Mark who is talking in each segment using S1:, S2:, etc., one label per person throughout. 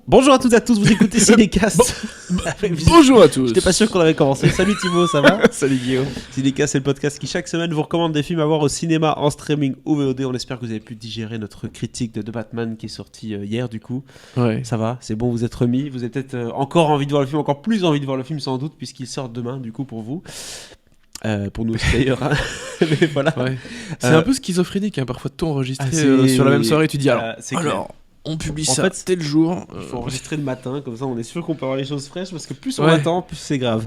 S1: Bonjour à toutes et à tous, vous écoutez Cinécast.
S2: Bonjour à tous.
S1: J'étais pas sûr qu'on avait commencé. Salut Thibaut, ça va?
S2: Salut Guillaume.
S1: Cinécast, c'est le podcast qui chaque semaine vous recommande des films à voir au cinéma, en streaming ou VOD. On espère que vous avez pu digérer notre critique de The Batman qui est sorti hier du coup.
S2: Ouais.
S1: Ça va, c'est bon, vous êtes remis. Vous avez peut-être encore envie de voir le film, encore plus envie de voir le film sans doute puisqu'il sort demain du coup pour vous. Pour nous aussi d'ailleurs. Mais voilà.
S2: Ouais. C'est un peu schizophrénique, hein, parfois tout enregistré
S1: c'est-
S2: sur la même soirée. Tu dis
S1: c'est clair.
S2: alors on publie
S1: En
S2: ça
S1: fait,
S2: tel jour.
S1: Il faut enregistrer le matin, comme ça on est sûr qu'on peut avoir les choses fraîches, parce que plus on
S2: Ouais.
S1: attend, plus c'est grave.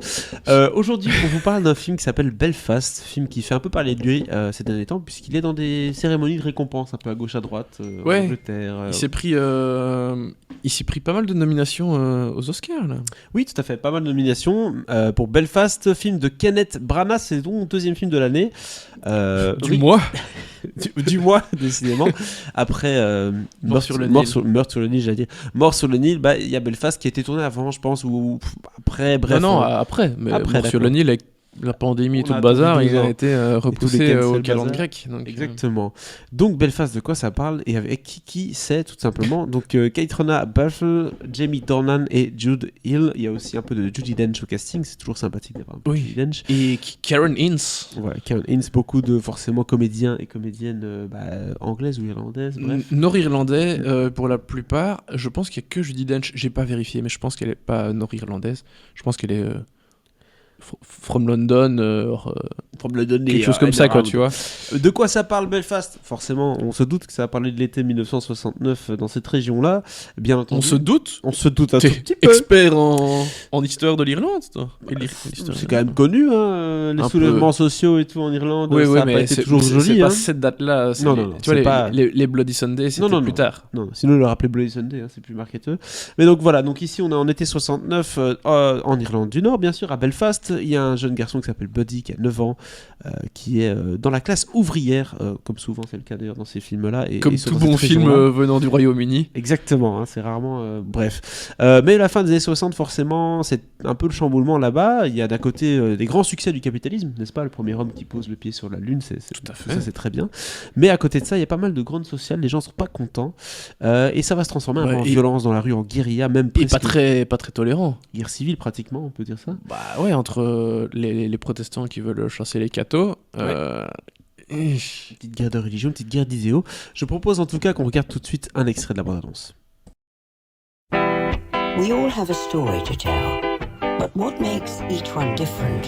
S1: Aujourd'hui, on vous parle d'un film qui s'appelle Belfast, film qui fait un peu parler de lui ces derniers temps, puisqu'il est dans des cérémonies de récompense, un peu à gauche à droite, en
S2: Ouais.
S1: Angleterre.
S2: Il s'est pris pas mal de nominations aux Oscars là.
S1: Oui, tout à fait, pas mal de nominations pour Belfast, film de Kenneth Branagh, c'est donc mon deuxième film de l'année.
S2: Du
S1: Oui,
S2: mois.
S1: du mois, décidément. Après
S2: Mort sur le Nil.
S1: Mort sur le Nil, j'allais dire. Mort sur le Nil, bah, il y a Belfast qui a été tourné avant, je pense, ou après, bref.
S2: non,
S1: hein.
S2: après. Mais
S1: Après,
S2: Mort sur le
S1: d'accord.
S2: Nil avec la pandémie et
S1: On
S2: tout
S1: a
S2: le bazar,
S1: attendu 2
S2: il a
S1: ans.
S2: été repoussé
S1: cancel
S2: au
S1: bazar.
S2: calendrier grec. Donc,
S1: Exactement. Donc Belfast, de quoi ça parle et avec qui c'est tout simplement. Donc Caitriona Balfe, Jamie Dornan et Jude Hill. Il y a aussi un peu de Judi Dench au casting. C'est toujours sympathique d'avoir un peu de
S2: Oui.
S1: Judi Dench.
S2: Et Karen Ince.
S1: Ouais, Karen Ince, beaucoup de forcément comédiens et comédiennes anglaises ou irlandaises. Bref.
S2: Nord-irlandais pour la plupart. Je pense qu'il y a que Judi Dench. J'ai pas vérifié, mais je pense qu'elle est pas nord-irlandaise. Je pense qu'elle est from London, quelque chose comme ça, quoi, tu vois.
S1: De quoi ça parle Belfast? Forcément, on se doute que ça va parler de l'été 1969 dans cette région-là. Bien entendu.
S2: On se doute.
S1: On se doute un tout
S2: T'es
S1: petit peu.
S2: expert en histoire de l'Irlande, toi. Et
S1: C'est quand même connu, hein, les
S2: Un
S1: soulèvements sociaux et tout en Irlande.
S2: Oui,
S1: ça
S2: oui,
S1: a pas
S2: mais
S1: été
S2: c'est
S1: toujours
S2: c'est
S1: joli.
S2: pas
S1: Hein.
S2: cette date-là.
S1: Non,
S2: les,
S1: non,
S2: tu vois,
S1: c'est pas-
S2: les Bloody Sunday, c'était plus tard.
S1: Non, sinon, il le rappelait Bloody Sunday, hein, c'est plus marketeur. Mais donc voilà, donc ici on est en été 69 en Irlande du Nord, bien sûr, à Belfast. Il y a un jeune garçon qui s'appelle Buddy, qui a 9 ans, qui est dans la classe ouvrière, comme souvent c'est le cas d'ailleurs dans ces films-là.
S2: Comme
S1: et
S2: tout
S1: dans
S2: bon
S1: cette
S2: film
S1: région-là.
S2: venant du Royaume-Uni.
S1: Exactement, hein, c'est rarement. Bref. Mais la fin des années 60, forcément, c'est un peu le chamboulement là-bas. Il y a d'un côté des grands succès du capitalisme, n'est-ce pas? Le premier homme qui pose le pied sur la Lune,
S2: Tout à fait.
S1: ça c'est très bien. Mais à côté de ça, il y a pas mal de grandes sociales, les gens sont pas contents. Et ça va se transformer un peu en violence dans la rue, en guérilla, même
S2: Et
S1: presque
S2: pas très tolérant.
S1: guerre civile pratiquement, on peut dire ça.
S2: Bah ouais, entre les protestants qui veulent chasser les cathos.
S1: Petite guerre de religion, petite guerre d'idéaux. Je propose en tout cas qu'on regarde tout de suite un extrait de la bande-annonce.
S3: We all have a story to tell, but what makes each one different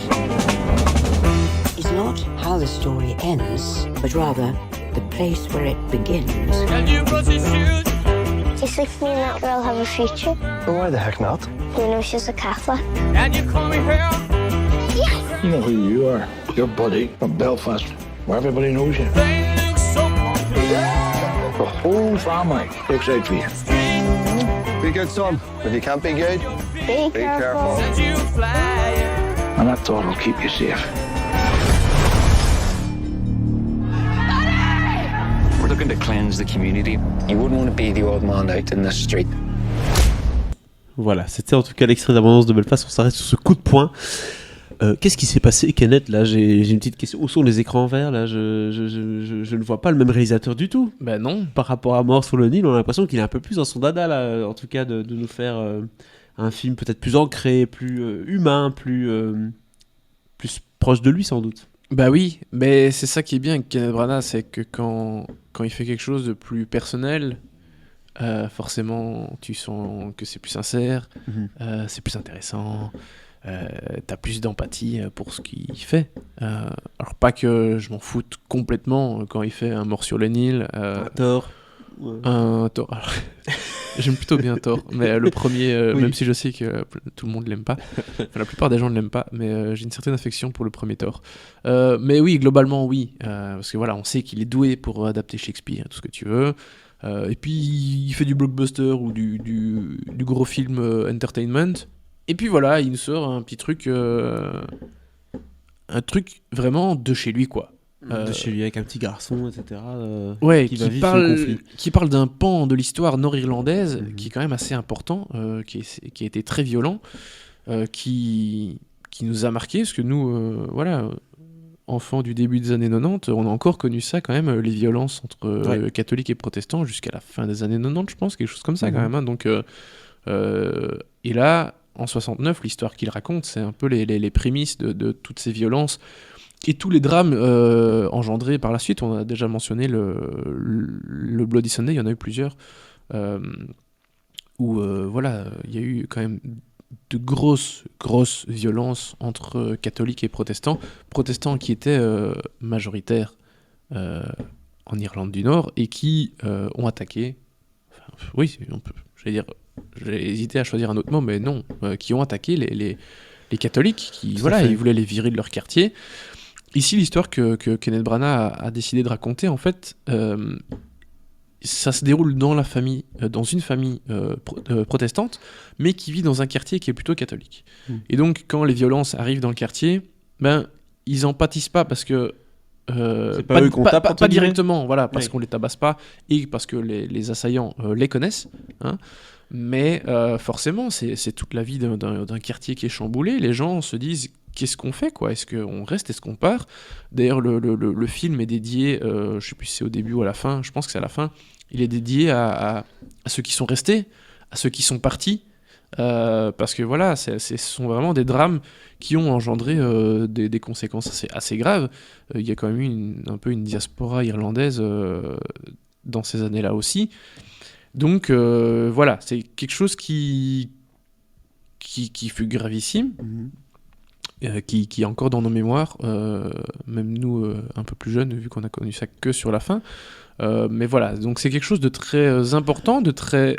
S3: is not how the story ends, but rather the place where it begins.
S4: Do you think me and that girl have a future?
S5: Well, why the heck not?
S4: You know she's a Catholic.
S5: You know who you are. You're Buddy from Belfast, where everybody knows you. The whole family looks out for you.
S6: Be good, son. If you can't be good,
S4: Be
S6: be
S4: careful.
S6: careful.
S5: And that thought will keep you safe.
S7: We're looking to cleanse the community. You wouldn't want to be the old man out in the street.
S1: Voilà, c'était en tout cas l'extrait d'abondance de Belfast. On s'arrête sur ce coup de poing. Qu'est-ce qui s'est passé, Kenneth? Là, j'ai une petite question. Où sont les écrans verts? Là, je ne vois pas le même réalisateur du tout.
S2: Bah non.
S1: Par rapport à Mort sur le Nil, on a l'impression qu'il est un peu plus dans son dada, là, en tout cas, de nous faire un film peut-être plus ancré, plus humain, plus proche de lui, sans doute.
S2: Bah oui, mais c'est ça qui est bien avec Kenneth Branagh, c'est que quand il fait quelque chose de plus personnel, forcément tu sens que c'est plus sincère, c'est plus intéressant, t'as plus d'empathie pour ce qu'il fait. Alors pas que je m'en foute complètement quand il fait un Mort sur le Nil,
S1: Thor.
S2: un Thor. Alors, j'aime plutôt bien Thor, mais le premier,
S1: Oui.
S2: même si je sais que tout le monde l'aime pas, enfin, la plupart des gens ne l'aiment pas, mais j'ai une certaine affection pour le premier Thor. Mais oui, globalement oui, parce que voilà, on sait qu'il est doué pour adapter Shakespeare, tout ce que tu veux. Et puis il fait du blockbuster ou du gros film entertainment. Et puis voilà, il nous sort un petit truc, un truc vraiment de chez lui, quoi.
S1: De chez lui, avec un petit garçon, etc.
S2: Ouais,
S1: qui va vivre ce conflit.
S2: qui parle d'un pan de l'histoire nord-irlandaise qui est quand même assez important, qui a été très violent, qui nous a marqué, parce que nous, voilà, enfant du début des années 90, on a encore connu ça quand même, les violences entre catholiques et protestants jusqu'à la fin des années 90, je pense, quelque chose comme ça quand même. Hein. Donc, et là, en 69, l'histoire qu'il raconte, c'est un peu les prémices de toutes ces violences et tous les drames engendrés par la suite. On a déjà mentionné le Bloody Sunday, il y en a eu plusieurs, où voilà, il y a eu quand même de grosses violences entre catholiques et protestants qui étaient majoritaires en Irlande du Nord et qui ont attaqué, oui, j'ai hésité à choisir un autre mot, mais non, qui ont attaqué les catholiques, qui ils voulaient les virer de leur quartier. Ici, l'histoire que Kenneth Branagh a décidé de raconter, en fait, ça se déroule dans une famille protestante, mais qui vit dans un quartier qui est plutôt catholique. Et donc, quand les violences arrivent dans le quartier, ben, ils en pâtissent pas parce que
S1: c'est pas eux qu'on tape,
S2: pas directement, voilà, parce qu'on les tabasse pas et parce que les assaillants les connaissent. Hein. Mais forcément, c'est toute la vie d'un quartier qui est chamboulé. Les gens se disent, qu'est-ce qu'on fait, quoi ? Est-ce qu'on reste, est-ce qu'on part ? D'ailleurs, le film est dédié, je sais plus si c'est au début ou à la fin, je pense que c'est à la fin, il est dédié à ceux qui sont restés, à ceux qui sont partis, parce que voilà, ce sont vraiment des drames qui ont engendré des conséquences assez graves. Il y a quand même eu un peu une diaspora irlandaise dans ces années-là aussi. Donc voilà, c'est quelque chose qui fut gravissime, qui est encore dans nos mémoires, même nous un peu plus jeunes, vu qu'on a connu ça que sur la fin. Mais voilà, donc c'est quelque chose de très important, de très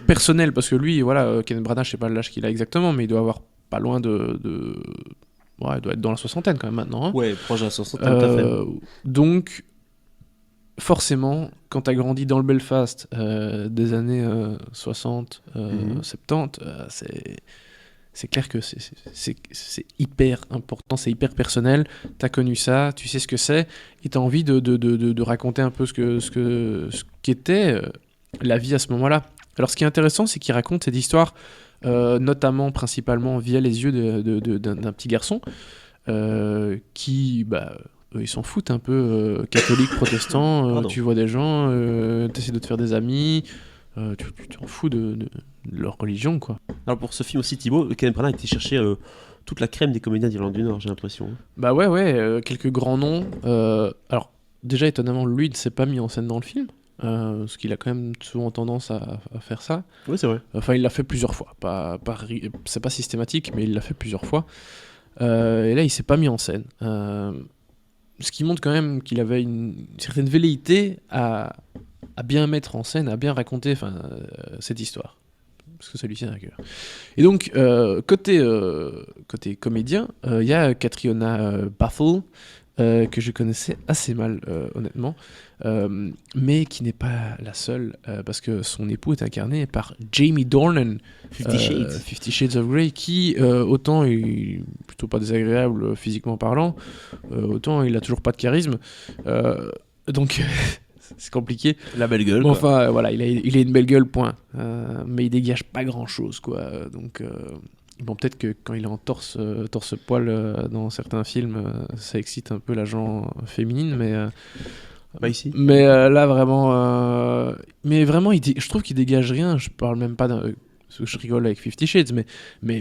S2: personnel, parce que lui, voilà, Kenneth Branagh, je sais pas l'âge qu'il a exactement, mais il doit avoir pas loin ouais, il doit être dans la soixantaine quand même maintenant. Hein.
S1: Ouais, proche de la soixantaine, tout à fait.
S2: Donc, forcément, quand t'as grandi dans le Belfast des années 60, 70, c'est clair que c'est hyper important, c'est hyper personnel. T'as connu ça, tu sais ce que c'est, et t'as envie de raconter un peu ce qu'était la vie à ce moment-là. Alors, ce qui est intéressant, c'est qu'il raconte cette histoire, notamment, principalement, via les yeux d'un petit garçon qui, ils s'en foutent un peu, catholiques, protestants. Tu vois des gens, t'essaies de te faire des amis. Tu t'en fous de leur religion, quoi.
S1: Alors pour ce film aussi, Thibaut, Kenneth Branagh a été chercher toute la crème des comédiens d'Irlande du Nord, j'ai l'impression.
S2: Bah ouais, quelques grands noms. Alors déjà, étonnamment, lui, il ne s'est pas mis en scène dans le film, parce qu'il a quand même souvent tendance à faire ça.
S1: Oui, c'est vrai.
S2: Enfin, il l'a fait plusieurs fois. C'est pas systématique, mais il l'a fait plusieurs fois. Et là, il s'est pas mis en scène. Ce qui montre quand même qu'il avait une certaine velléité à bien mettre en scène, à bien raconter cette histoire. Parce que celui-ci a un cœur. Et donc, côté comédien, il y a Catriona Balfe, que je connaissais assez mal, honnêtement, mais qui n'est pas la seule, parce que son époux est incarné par Jamie Dornan, 50 Shades of Grey, qui, autant il est plutôt pas désagréable physiquement parlant, autant il a toujours pas de charisme. Donc... c'est compliqué.
S1: La belle gueule.
S2: Bon, enfin, voilà, il a une belle gueule, point. Mais il dégage pas grand-chose, quoi. Donc, bon, peut-être que quand il est en torse-poil dans certains films, ça excite un peu la gent féminine, mais...
S1: Pas ici.
S2: Mais là, vraiment... mais vraiment, je trouve qu'il dégage rien. Je parle même pas je rigole avec 50 Shades, mais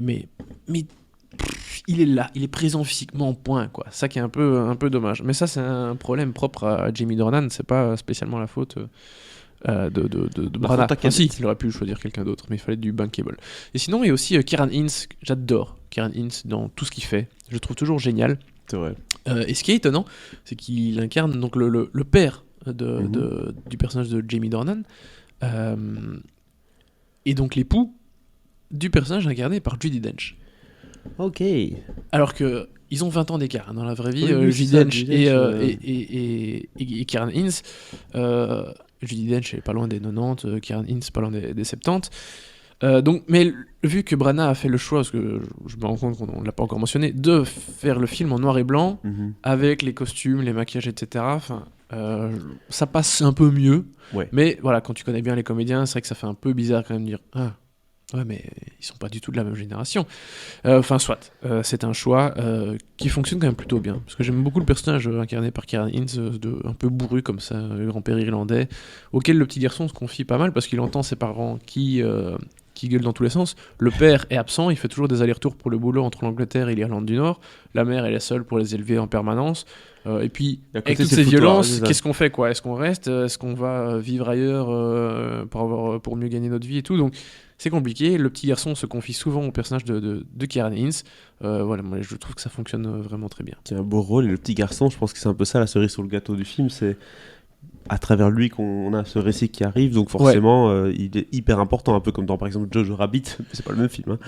S2: il est là, il est présent physiquement, point, quoi. Ça qui est un peu dommage. Mais ça, c'est un problème propre à Jamie Dornan, c'est pas spécialement la faute de Branagh. Enfin, si, il aurait pu choisir quelqu'un d'autre, mais il fallait du bankable. Et sinon, il y a aussi Kieran Hinds, j'adore Kieran Hinds dans tout ce qu'il fait. Je le trouve toujours génial.
S1: C'est vrai.
S2: Et ce qui est étonnant, c'est qu'il incarne donc le père du personnage de Jamie Dornan, et donc l'époux du personnage incarné par Judi Dench.
S1: Ok.
S2: Alors que ils ont 20 ans d'écart dans la vraie vie, Judi Dench et Kieran Hinds. Judi Dench est pas loin des 90, Kieran Hinds pas loin des 70. Donc, mais vu que Branagh a fait le choix, parce que je me rends compte qu'on ne l'a pas encore mentionné, de faire le film en noir et blanc, avec les costumes, les maquillages, etc. Ça passe un peu mieux.
S1: Ouais.
S2: Mais voilà, quand tu connais bien les comédiens, c'est vrai que ça fait un peu bizarre quand même de dire Ouais, mais ils sont pas du tout de la même génération. Enfin, soit. C'est un choix qui fonctionne quand même plutôt bien. Parce que j'aime beaucoup le personnage incarné par Kieran Hines, un peu bourru comme ça, grand-père irlandais, auquel le petit garçon se confie pas mal parce qu'il entend ses parents qui gueulent dans tous les sens. Le père est absent, il fait toujours des allers-retours pour le boulot entre l'Angleterre et l'Irlande du Nord. La mère, elle est seule pour les élever en permanence. Et puis, avec toutes ces violences, qu'est-ce qu'on fait, quoi ? Est-ce qu'on reste ? Est-ce qu'on va vivre ailleurs pour mieux gagner notre vie et tout ? Donc, c'est compliqué. Le petit garçon se confie souvent au personnage de Kieran Hines. Voilà, moi, je trouve que ça fonctionne vraiment très bien.
S1: C'est un beau rôle. Et le petit garçon, je pense que c'est un peu ça la cerise sur le gâteau du film. C'est à travers lui qu'on a ce récit qui arrive. Donc forcément, il est hyper important. Un peu comme dans, par exemple, Jojo Rabbit. C'est pas le même film. Hein.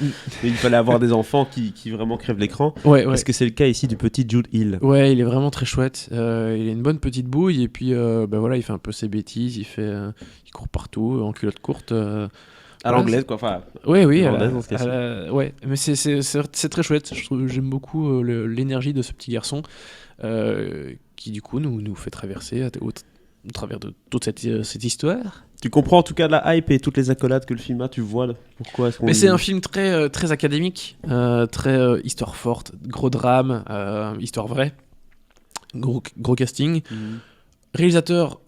S1: Mais il fallait avoir des enfants qui vraiment crèvent l'écran. Est-ce que c'est le cas ici du petit Jude Hill ?
S2: Ouais, il est vraiment très chouette. Il a une bonne petite bouille. Et puis, voilà, il fait un peu ses bêtises. Il court partout en culotte courte.
S1: À l'anglaise, quoi. Enfin,
S2: oui,
S1: ouais,
S2: mais c'est très chouette. J'aime beaucoup l'énergie de ce petit garçon qui, du coup, nous fait traverser au travers de toute cette histoire.
S1: Tu comprends en tout cas la hype et toutes les accolades que le film a, tu vois pourquoi est-ce qu'on...
S2: Mais c'est un film très, très académique, très histoire forte, gros drame, histoire vraie, gros casting. Réalisateur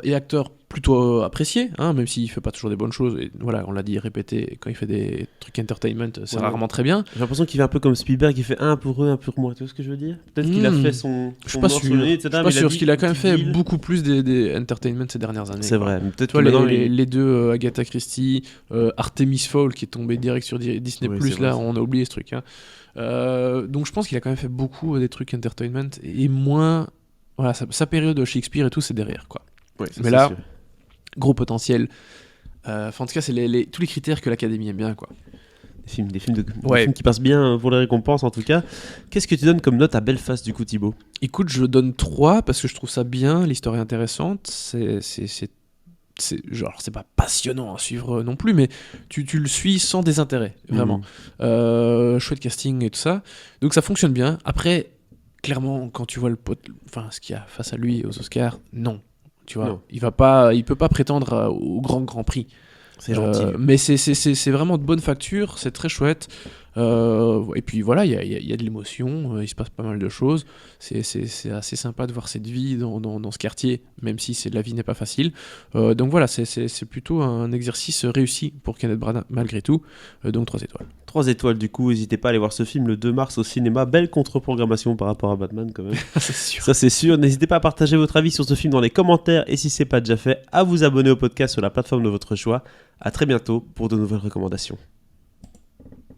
S2: et acteur plutôt apprécié, hein, même s'il fait pas toujours des bonnes choses. Et voilà, on l'a dit, répété, quand il fait des trucs entertainment, c'est rarement très bien.
S1: J'ai l'impression qu'il fait un peu comme Spielberg, il fait un pour eux, un pour moi. Tu vois ce que je veux dire ? Peut-être qu'il a fait son
S2: je suis pas sûr. Je suis pas sûr, parce qu'il a quand même fait
S1: deal.
S2: Beaucoup plus des entertainment ces dernières années.
S1: C'est vrai.
S2: Peut-être que les deux, Agatha Christie, Artemis Fowl, qui est tombé direct sur Disney+, là, on a oublié ce truc. Hein. Donc je pense qu'il a quand même fait beaucoup des trucs entertainment et moins... Voilà, sa période Shakespeare et tout, c'est derrière, quoi.
S1: Ouais,
S2: mais là, gros potentiel. En tout cas, c'est tous les critères que l'Académie aime bien, quoi.
S1: Des films qui passent bien pour les récompenses, en tout cas. Qu'est-ce que tu donnes comme note à Belfast, du coup, Thibaut ?
S2: Écoute, je donne 3 parce que je trouve ça bien, l'histoire est intéressante. C'est pas passionnant à suivre non plus, mais tu le suis sans désintérêt, vraiment. Chouette casting et tout ça. Donc ça fonctionne bien. Après, clairement, quand tu vois ce qu'il y a face à lui aux Oscars, non. Tu vois, non. Il peut pas prétendre au grand prix.
S1: C'est gentil.
S2: Mais c'est vraiment de bonne facture, c'est très chouette. Et puis voilà, il y a de l'émotion, il se passe pas mal de choses. C'est assez sympa de voir cette vie dans ce quartier, même si la vie n'est pas facile. Donc voilà, c'est plutôt un exercice réussi pour Kenneth Branagh malgré tout. Donc 3 étoiles.
S1: 3 étoiles du coup, n'hésitez pas à aller voir ce film le 2 mars au cinéma. Belle contre-programmation par rapport à Batman quand même.
S2: C'est sûr.
S1: Ça c'est sûr. N'hésitez pas à partager votre avis sur ce film dans les commentaires et si c'est pas déjà fait, à vous abonner au podcast sur la plateforme de votre choix. À très bientôt pour de nouvelles recommandations.